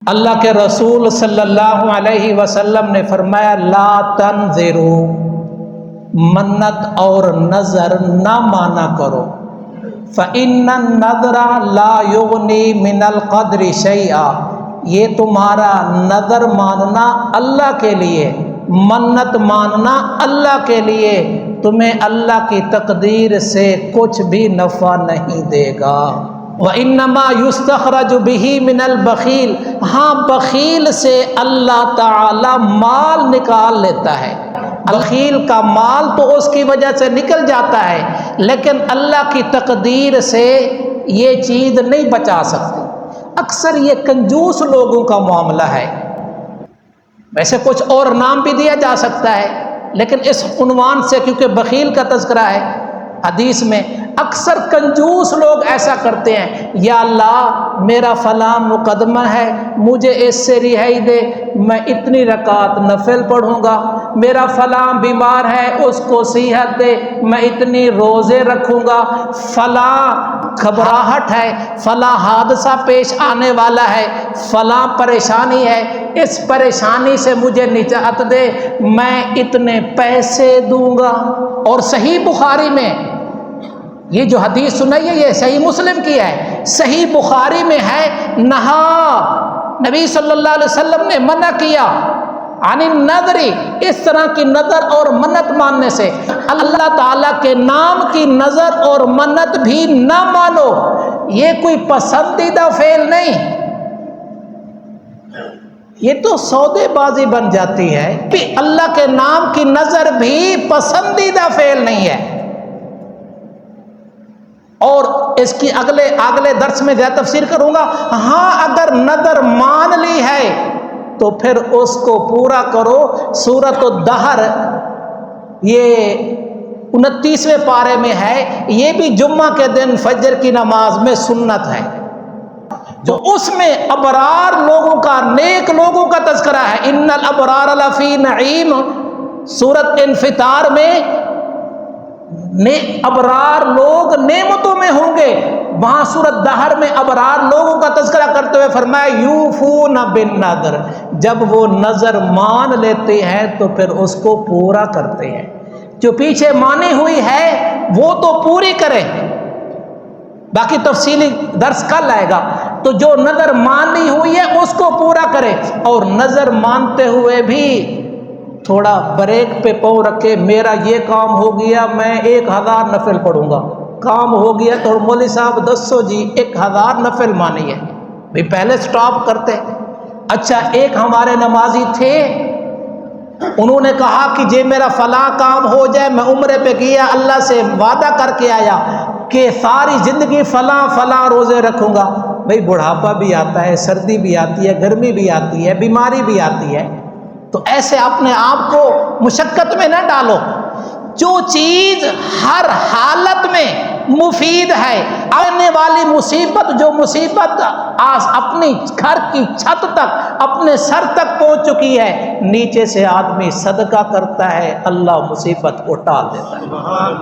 اللہ کے رسول صلی اللہ علیہ وسلم نے فرمایا لا تنذروا، منت اور نظر نہ مانا کرو، فإن النذر لا یغنی من القدر شیئا، یہ تمہارا نظر ماننا اللہ کے لیے، منت ماننا اللہ کے لیے تمہیں اللہ کی تقدیر سے کچھ بھی نفع نہیں دے گا۔ وَإِنَّمَا يُسْتَخْرَجُ بِهِ مِنَ الْبَخِيلِ، ہاں بخیل سے اللہ تعالی مال نکال لیتا ہے، بخیل کا مال تو اس کی وجہ سے نکل جاتا ہے لیکن اللہ کی تقدیر سے یہ چیز نہیں بچا سکتی۔ اکثر یہ کنجوس لوگوں کا معاملہ ہے، ویسے کچھ اور نام بھی دیا جا سکتا ہے لیکن اس عنوان سے کیونکہ بخیل کا تذکرہ ہے حدیث میں، اکثر کنجوس لوگ ایسا کرتے ہیں، یا اللہ میرا فلاں مقدمہ ہے مجھے اس سے رہائی دے، میں اتنی رکعت نفل پڑھوں گا، میرا فلاں بیمار ہے اس کو صحت دے، میں اتنی روزے رکھوں گا، فلاں گھبراہٹ ہے، فلاں حادثہ پیش آنے والا ہے، فلاں پریشانی ہے، اس پریشانی سے مجھے نجات دے، میں اتنے پیسے دوں گا۔ اور صحیح بخاری میں یہ جو حدیث سنائی ہے یہ صحیح مسلم کی ہے، صحیح بخاری میں ہے، نہا نبی صلی اللہ علیہ وسلم نے منع کیا عن النذر، اس طرح کی نظر اور منت ماننے سے، اللہ تعالیٰ کے نام کی نظر اور منت بھی نہ مانو، یہ کوئی پسندیدہ فعل نہیں، یہ تو سودے بازی بن جاتی ہے، اللہ کے نام کی نظر بھی پسندیدہ فعل نہیں ہے۔ اور اس کی اگلے درس میں زیادہ تفسیر کروں گا۔ ہاں اگر نظر مان لی ہے تو پھر اس کو پورا کرو۔ سورۃ الدہر یہ 29ویں پارے میں ہے، یہ بھی جمعہ کے دن فجر کی نماز میں سنت ہے، جو اس میں ابرار لوگوں کا، نیک لوگوں کا تذکرہ ہے، ان الابرار لفی نعیم، سورۃ انفطار میں ابرار لوگ نعمتوں میں ہوں گے، وہاں سورۃ دہر میں ابرار لوگوں کا تذکرہ کرتے ہوئے فرمایا یوفون بالنذر، جب وہ نظر مان لیتے ہیں تو پھر اس کو پورا کرتے ہیں، جو پیچھے مانی ہوئی ہے وہ تو پوری کریں، باقی تفصیلی درس کل آئے گا، تو جو نظر مانی ہوئی ہے اس کو پورا کرے، اور نظر مانتے ہوئے بھی تھوڑا بریک پہ پاؤں رکھے، میرا یہ کام ہو گیا میں 1000 نفل پڑھوں گا، کام ہو گیا تو مولوی صاحب 200 جی 1000 نفل مانی ہے بھی، پہلے سٹاپ کرتے۔ اچھا ایک ہمارے نمازی تھے، انہوں نے کہا کہ جی میرا فلاں کام ہو جائے، میں عمرے پہ گیا اللہ سے وعدہ کر کے آیا کہ ساری زندگی فلاں فلاں روزے رکھوں گا، بھئی بڑھاپا بھی آتا ہے، سردی بھی آتی ہے، گرمی بھی آتی ہے، بیماری بھی آتی ہے، تو ایسے اپنے آپ کو مشقت میں نہ ڈالو، جو چیز ہر حالت میں مفید ہے، آنے والی مصیبت، جو مصیبت اپنی گھر کی چھت تک اپنے سر تک پہنچ چکی ہے، نیچے سے آدمی صدقہ کرتا ہے اللہ مصیبت کو ٹال دیتا ہے۔